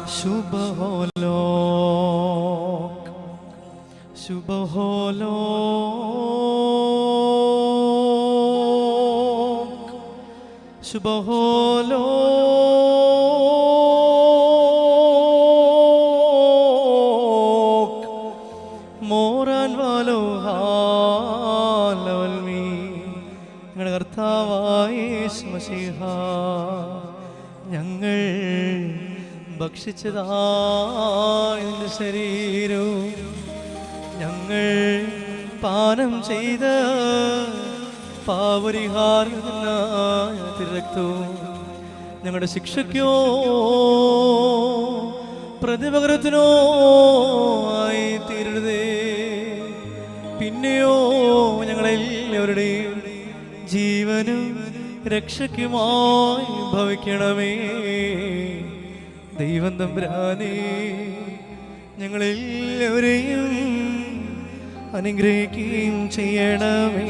Shubholok, Shubholok, Shubholok, Moran Valohalvalmi, ഞങ്ങളുടെ കർത്താവായ യേശു മശീഹ, ഞങ്ങൾ ഭക്ഷിച്ചതായ നിന്റെ ശരീരവും ഞങ്ങൾ പാനം ചെയ്ത പാപരിഹാരത്തിനായ രക്തവും ഞങ്ങളുടെ ശിക്ഷയ്ക്കോ പ്രതിപകരത്തിനോ ആയി തീരരുതേ. പിന്നെയോ ഞങ്ങളെല്ലാവരുടെയും ജീവനും രക്ഷയ്ക്കുമായി ഭവിക്കണമേ. ദൈവം തമ്പുരാനേ, ഞങ്ങളെല്ലാവരെയും അനുഗ്രഹിക്കുകയും ചെയ്യണമേ.